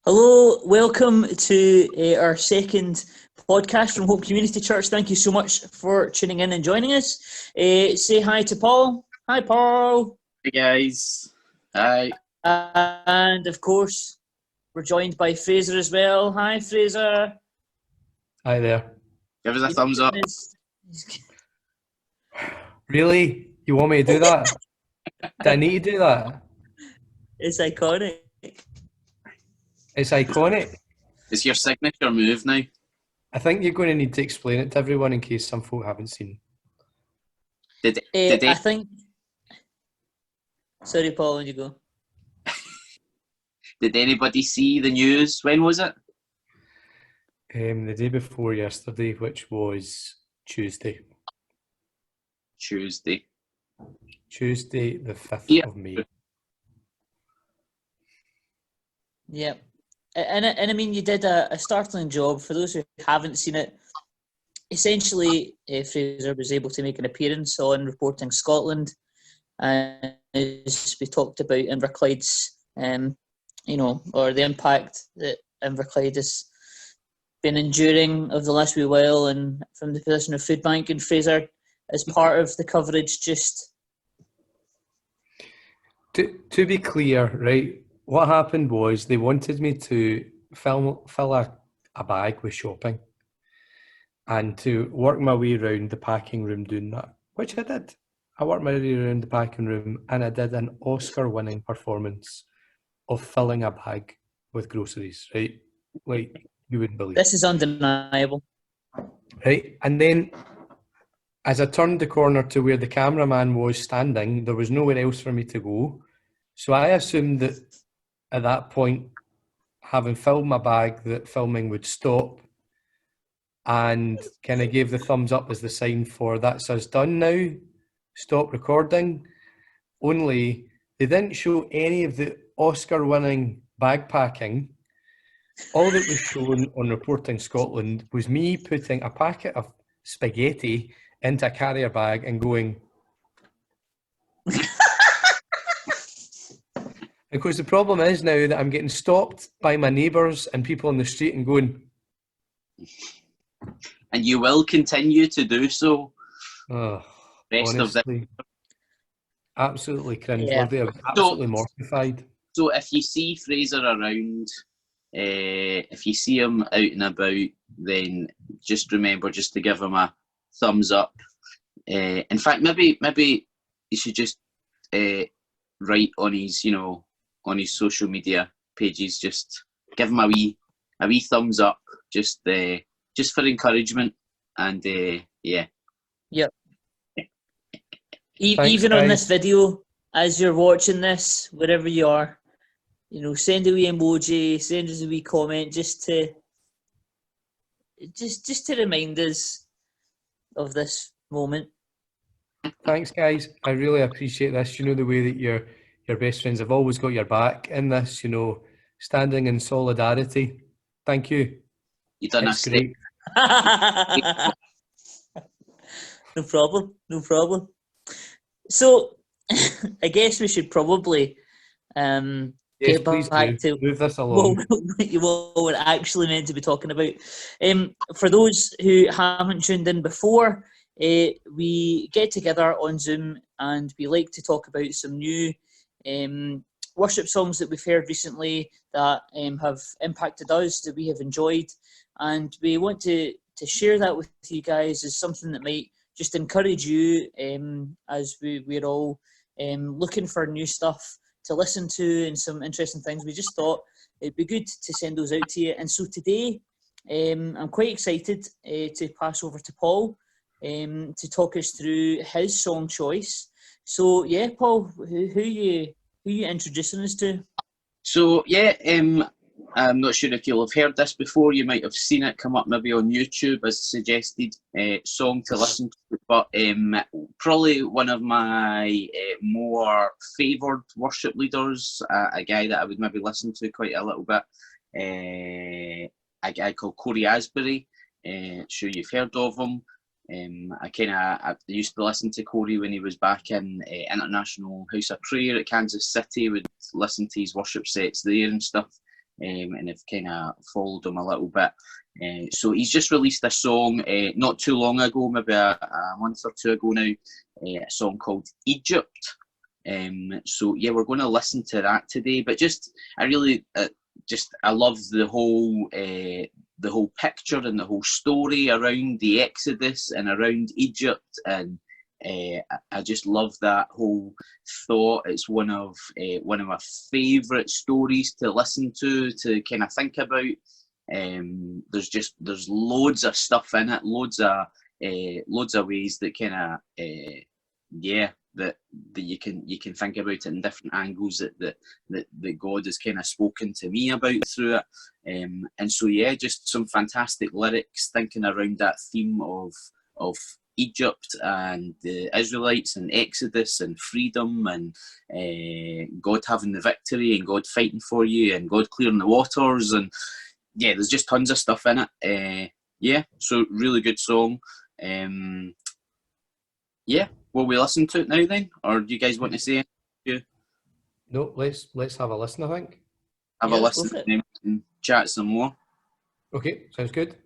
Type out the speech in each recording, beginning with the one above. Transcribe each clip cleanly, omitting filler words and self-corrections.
Hello, welcome to our second podcast from Hope Community Church. Thank you so much for tuning in and joining us. Say hi to Paul. Hi, Paul. Hey guys. Hi. And of course, we're joined by Fraser as well. Hi, Fraser. Hi there. Give us a thumbs up. Really? You want me to do that? Do I need to do that? It's iconic. It's iconic. It's your signature move now. I think you're going to need to explain it to everyone in case some folk haven't seen. Did I think... Sorry, Paul, when you go. Did anybody see the news? When was it? The day before yesterday, which was Tuesday. Tuesday, the 5th of May. Yeah. And I mean, you did a startling job. For those who haven't seen it, essentially, Fraser was able to make an appearance on Reporting Scotland, and as we talked about Inverclyde's, or the impact that Inverclyde has been enduring over the last wee while, and from the position of Food Bank, and Fraser, as part of the coverage, just... To be clear, right, what happened was they wanted me to fill a bag with shopping and to work my way around the packing room doing that, which I did. I worked my way around the packing room and I did an Oscar-winning performance of filling a bag with groceries, right? Like, you wouldn't believe. This is undeniable. Right, and then as I turned the corner to where the cameraman was standing, there was nowhere else for me to go. So I assumed that at that point, having filled my bag, that filming would stop, and kind of gave the thumbs up as the sign for that's us done now, stop recording. Only they didn't show any of the Oscar-winning bag packing. All that was shown on Reporting Scotland was me putting a packet of spaghetti into a carrier bag and going... Because the problem is now that I'm getting stopped by my neighbours and people on the street and going... And you will continue to do so. Oh, Rest honestly, absolutely cringeworthy. I was absolutely mortified. So if you see Fraser around, if you see him out and about, then just remember just to give him a thumbs up. In fact, maybe you should just write on his, on his social media pages, just give him a wee thumbs up, just for encouragement, and yeah. Yep. Thanks, even on guys. this video, as you're watching this, wherever you are, send a wee emoji, send us a wee comment, just to remind us of this moment. Thanks, guys. I really appreciate this. The way that your best friends have always got your back in this, standing in solidarity. Thank you. You done It's a great. No problem. So, I guess we should probably Yes, get please back do. to Move this along. what we're actually meant to be talking about. For those who haven't tuned in before, we get together on Zoom and we like to talk about some new worship songs that we've heard recently that have impacted us, that we have enjoyed, and we want to share that with you guys as something that might just encourage you, as we're all looking for new stuff to listen to and some interesting things. We just thought it'd be good to send those out to you. And so today, I'm quite excited to pass over to Paul to talk us through his song choice. So yeah, Paul, who you introducing us to? So yeah, I'm not sure if you'll have heard this before. You might have seen it come up maybe on YouTube as a suggested song to listen to, but probably one of my more favoured worship leaders, a guy that I would maybe listen to quite a little bit, a guy called Corey Asbury. Sure you've heard of him. I used to listen to Corey when he was back in International House of Prayer at Kansas City. Would listen to his worship sets there and stuff. and have kind of followed him a little bit. So he's just released a song not too long ago, maybe a month or two ago now, a song called Egypt. So yeah, we're going to listen to that today. But I really love the whole picture and the whole story around the Exodus and around Egypt, and I just love that whole thought. It's one of my favourite stories to listen to kind of think about. There's loads of stuff in it, loads of ways that kind of that you can think about it in different angles that God has kind of spoken to me about through it. And so yeah, just some fantastic lyrics thinking around that theme of Egypt and the Israelites and Exodus and freedom and God having the victory and God fighting for you and God clearing the waters, and yeah, there's just tons of stuff in it. Yeah, so really good song. Yeah, will we listen to it now then, or do you guys want to say anything? No, let's have a listen, I think. Have a listen and chat some more. Okay, sounds good.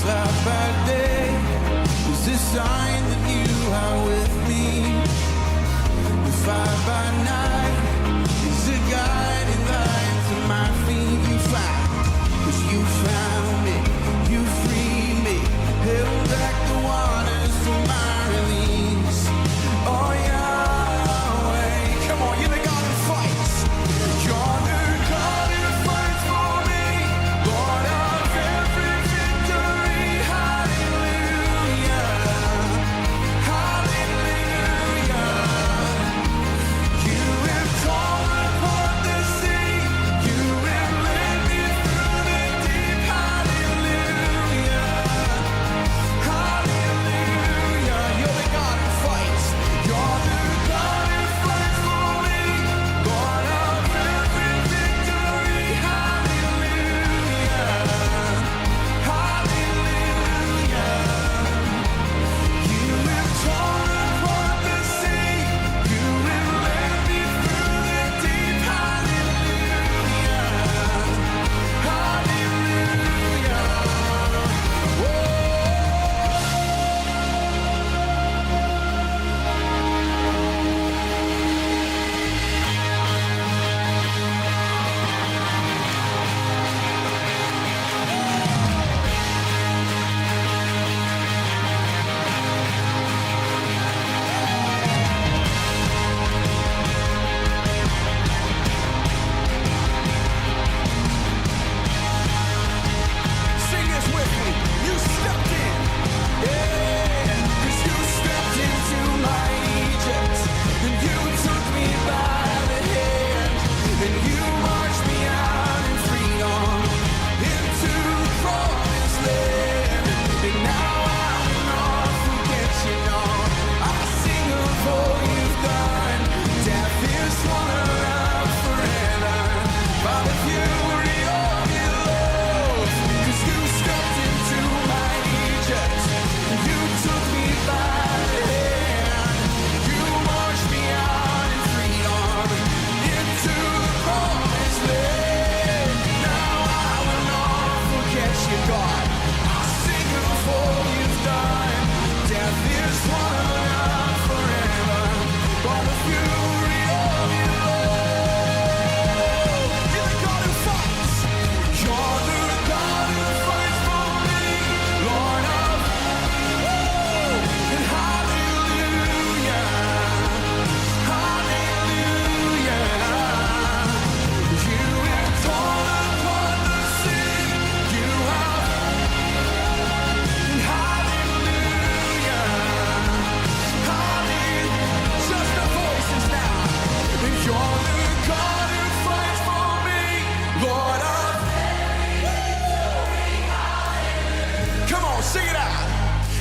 Cloud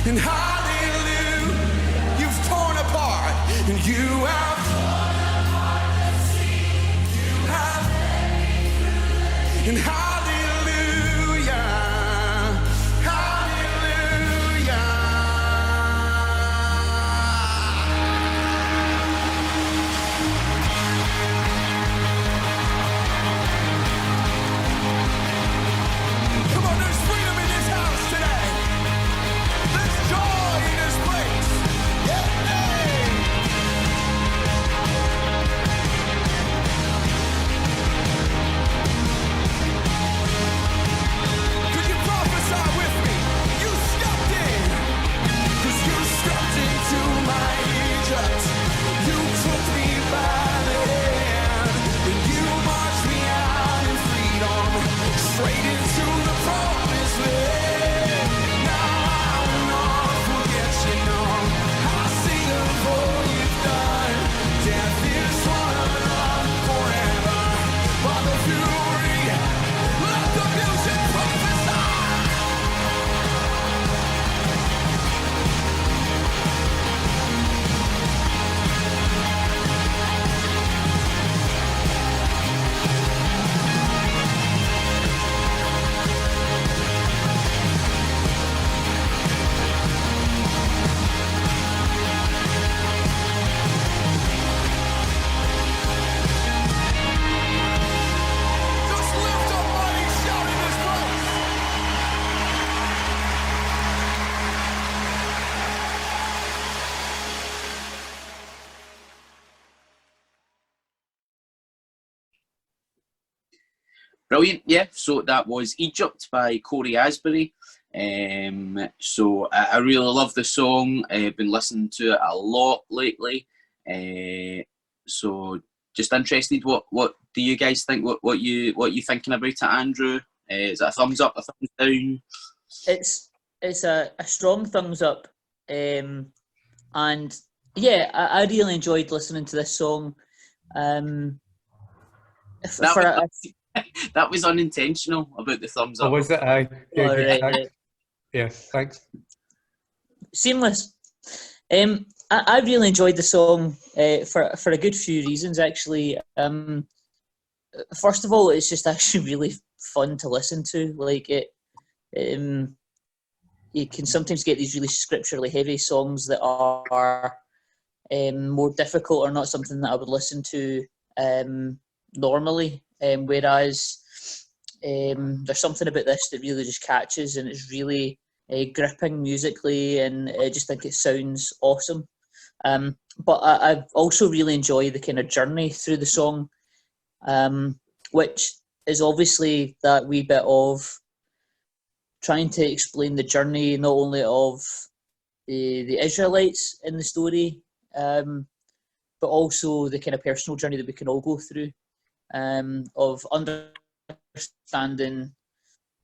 and hallelujah. You've torn apart, and you have and hallelujah, hallelujah. Come on, there's freedom in this house today. There's joy in this place. Yeah. Could you prophesy with me? You stepped in, 'cause you stepped into my Egypt. You took me by the hand, and you marched me out in freedom, straight into the promised land. Now I will not forget you, no. I'll sing of all you've done. Death is swallowed up forever by the fury. Let the music prophesy. Just lift up mighty shout in this place. Brilliant, yeah. So that was Egypt by Corey Asbury. So I really love the song. I've been listening to it a lot lately. So just interested, what do you guys think? What you thinking about it, Andrew? Is it a thumbs up, a thumbs down? It's a strong thumbs up, and yeah, I really enjoyed listening to this song. That was unintentional about the thumbs Oh, up. was it? Aye. Yeah, All good, right, thanks. right. Yeah, thanks. Seamless. I really enjoyed the song for a good few reasons, actually. First of all, it's just actually really fun to listen to. Like it, you can sometimes get these really scripturally heavy songs that are more difficult or not something that I would listen to normally. Whereas there's something about this that really just catches, and it's really gripping musically, and I just think it sounds awesome. But I also really enjoy the kind of journey through the song, which is obviously that wee bit of trying to explain the journey not only of the Israelites in the story, but also the kind of personal journey that we can all go through, of understanding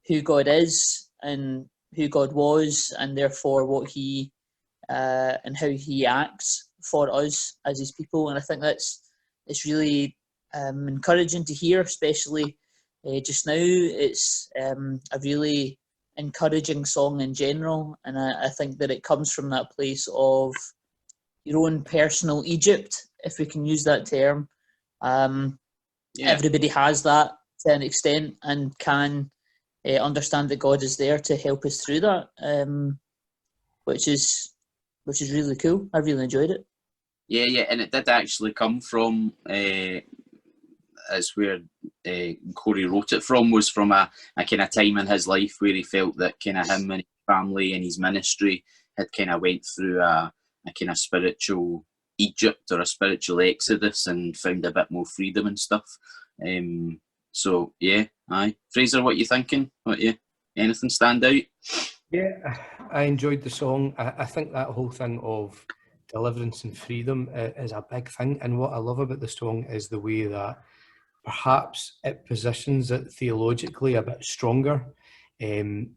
who God is and who God was, and therefore what He and how He acts for us as His people. And I think it's really encouraging to hear, especially just now. It's a really encouraging song in general, and I think that it comes from that place of your own personal Egypt, if we can use that term. Everybody has that to an extent, and can understand that God is there to help us through that, which is really cool. I really enjoyed it. Yeah, and it did actually come from, that's where Corey wrote it from, was from a kind of time in his life where he felt that kind of him and his family and his ministry had kind of went through a kind of spiritual Egypt or a spiritual exodus and found a bit more freedom and stuff. So yeah, aye. Fraser, what you thinking? Anything stand out? Yeah, I enjoyed the song. I think that whole thing of deliverance and freedom is a big thing. And what I love about the song is the way that perhaps it positions it theologically a bit stronger. You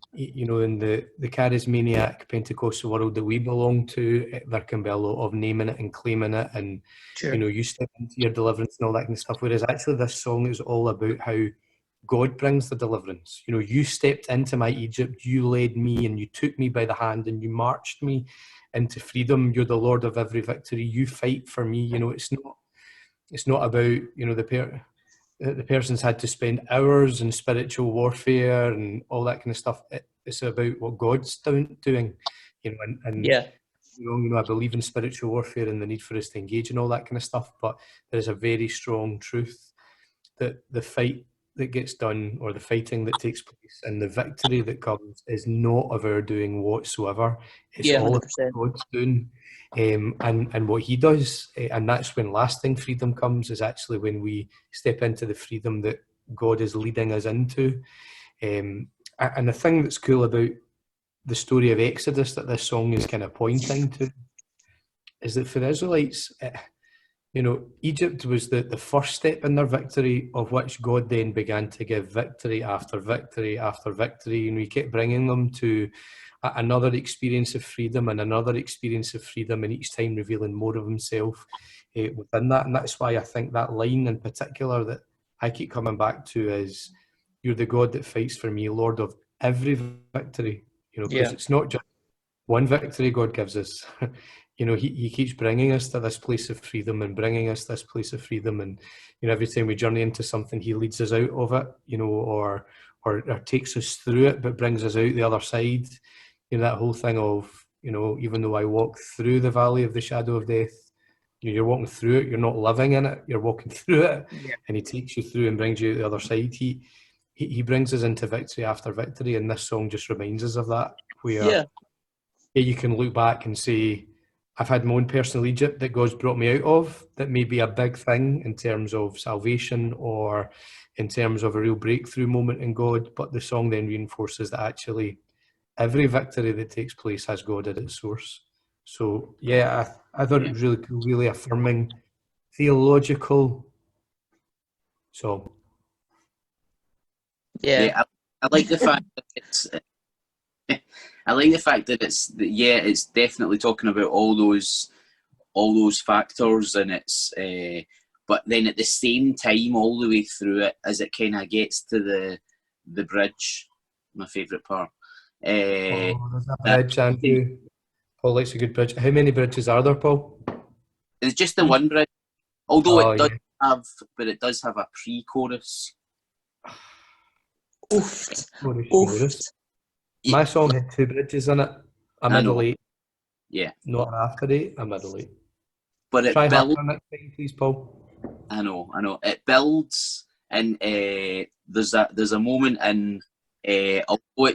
know, in the charismaniac Pentecostal world that we belong to, there can be a lot of naming it and claiming it, and Sure. you know, you step into your deliverance and all that kind of stuff. Whereas actually, this song is all about how God brings the deliverance. You know, you stepped into my Egypt, you led me, and you took me by the hand, and you marched me into freedom. You're the Lord of every victory. You fight for me. You know, it's not about, you know, the person's had to spend hours in spiritual warfare and all that kind of stuff. It's about what God's doing, you know, and Yeah. you know, I believe in spiritual warfare and the need for us to engage in all that kind of stuff, but there is a very strong truth that the fight that gets done, or the fighting that takes place, and the victory that comes is not of our doing whatsoever. It's Yeah, all of 100%. what God's doing, and what He does, and that's when lasting freedom comes. Is actually when we step into the freedom that God is leading us into. And the thing that's cool about the story of Exodus that this song is kind of pointing to is that for the Israelites, you know, Egypt was the first step in their victory, of which God then began to give victory after victory after victory, and we kept bringing them to another experience of freedom and another experience of freedom, and each time revealing more of Himself within that. And that's why I think that line in particular that I keep coming back to is, "You're the God that fights for me, Lord of every victory." You know, because Yeah. it's not just one victory God gives us. You know, he keeps bringing us to this place of freedom and bringing us this place of freedom. And, you know, every time we journey into something, He leads us out of it, you know, or takes us through it, but brings us out the other side. You know, that whole thing of, you know, even though I walk through the valley of the shadow of death, you know, you're walking through it, you're not living in it, you're walking through it. Yeah. And He takes you through and brings you out the other side. He brings us into victory after victory, and this song just reminds us of that, where Yeah. you can look back and say, I've had my own personal Egypt that God's brought me out of, that may be a big thing in terms of salvation or in terms of a real breakthrough moment in God, but the song then reinforces that actually every victory that takes place has God at its source. So yeah, I thought it was really cool, really affirming, theological song. Yeah. I like the fact that it's. I like the fact that it's definitely talking about all those factors, and it's but then at the same time, all the way through it, as it kind of gets to the bridge, my favourite part. There's a bridge, Andrew. Paul likes a good bridge. How many bridges are there, Paul? It's just the one bridge, although Oh, it does have a pre-chorus. Oofed. Chorus. Oofed. My song had 2 bridges in it. A I know. middle 8. Yeah, Not an after 8, a middle 8. but it Try builds. harder next time, please, Paul. I know. It builds, and there's a moment in, although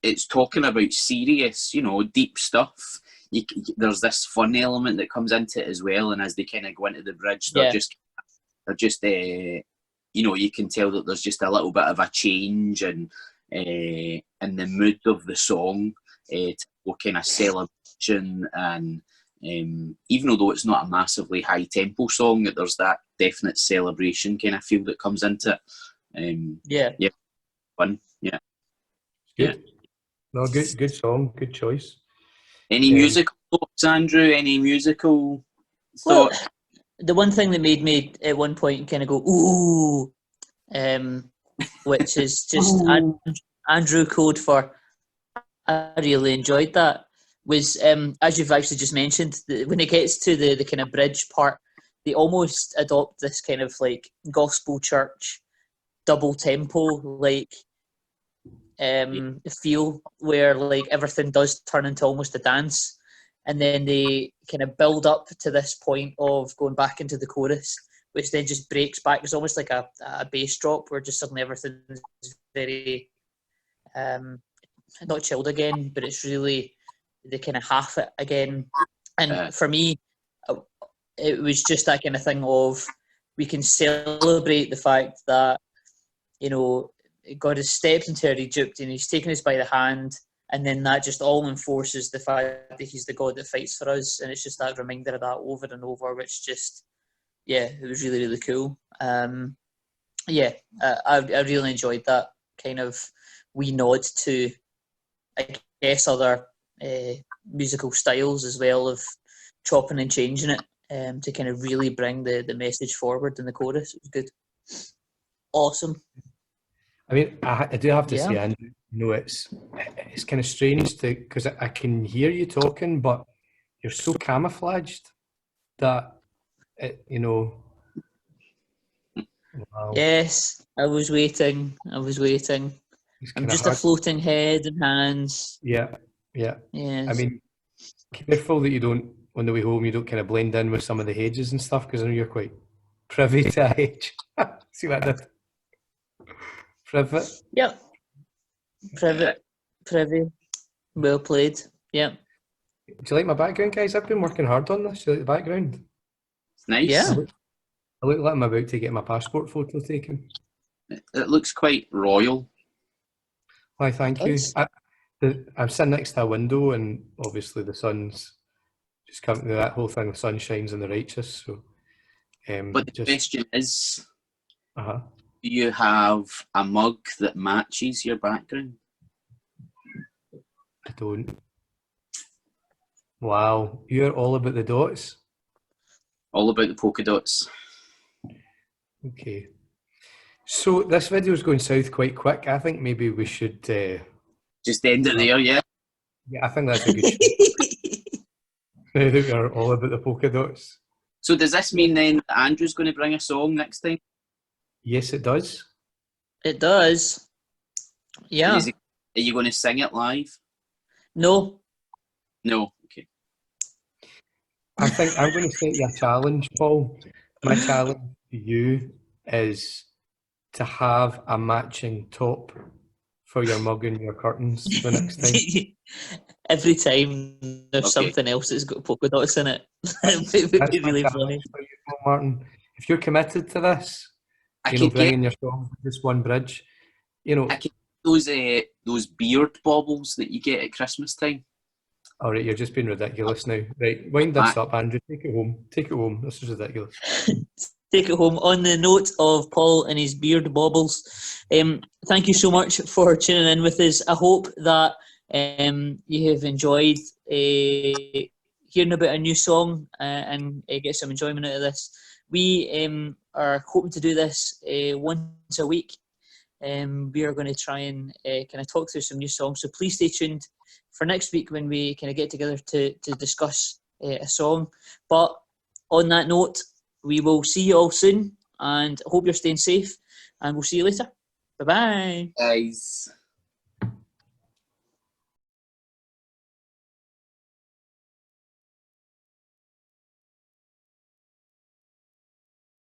it's talking about serious, you know, deep stuff. There's this fun element that comes into it as well, and as they kind of go into the bridge, they're just you know, you can tell that there's just a little bit of a change and in the mood of the song, to kind of celebration, and even although it's not a massively high tempo song, there's that definite celebration kind of feel that comes into it. Yeah. Fun. Yeah. Good. No, good song, good choice. Any musical thoughts, Andrew? Any musical Well, thoughts? the one thing that made me at one point kind of go, ooh, which is just Andrew code for I really enjoyed that, was, as you've actually just mentioned, when it gets to the kind of bridge part, they almost adopt this kind of like gospel church double tempo like feel, where like everything does turn into almost a dance, and then they kind of build up to this point of going back into the chorus, which then just breaks back. It's almost like a bass drop where just suddenly everything's very not chilled again, but it's really, they kind of half it again. And for me, it was just that kind of thing of, we can celebrate the fact that, you know, God has stepped into our Egypt and He's taken us by the hand, and then that just all enforces the fact that He's the God that fights for us, and it's just that reminder of that over and over, which just, yeah, it was really, really cool. I really enjoyed that kind of wee nod to, I guess, other musical styles as well, of chopping and changing it to kind of really bring the message forward in the chorus. It was good. Awesome. I mean, I do have to Yeah. say, Andrew, you know, it's kind of strange to because I can hear you talking, but you're so camouflaged that you know. Wow, Yes, I was waiting. I was waiting. it's I'm kind of just a hard. floating head and hands. Yeah, yeah. I Yes. mean, careful that you don't on the way home you don't kind of blend in with some of the hedges and stuff because I know you're quite privy to a hedge. See what I did? Privet. Yep. Privy. Well played. Yep. Do you like my background, guys? I've been working hard on this. Do you like the background? It's nice. Yeah. I look like I'm about to get my passport photo taken. It looks quite royal. Why, thank you. Yes. I'm sitting next to a window, and obviously the sun's just coming. That whole thing, the sun shines on the righteous. So, But the just question is, uh-huh. do you have a mug that matches your background? I don't. Wow, you're all about the dots. All about the polka dots. Okay. So this video is going south quite quick. I think maybe we should. Just end it there, yeah? Yeah, I think that's a good show. Now that we're all about the polka dots. So does this mean then Andrew's going to bring a song next time? Yes, it does. It does. Yeah. Are you going to sing it live? No. No. Okay. I think I'm going to set you a challenge, Paul. My challenge to you is to have a matching top for your mug and your curtains the next time. Every time there's Okay. something else that's got polka dots in it. It would That's be my really challenge funny. for you, Paul Martin. If you're committed to this, I you know, could get bringing your song to this one bridge, you know, I could those beard baubles that you get at Christmas time. all right, you're just being ridiculous now. Right, wind this up, Andrew. Take it home. Take it home. This is ridiculous. Take it home. On the note of Paul and his beard baubles, thank you so much for tuning in with us. I hope that you have enjoyed hearing about a new song and get some enjoyment out of this. We are hoping to do this once a week. We are going to try and kind of talk through some new songs. So please stay tuned for next week when we kind of get together to discuss a song. But on that note, we will see you all soon, and I hope you're staying safe, and we'll see you later. Bye-bye. Guys.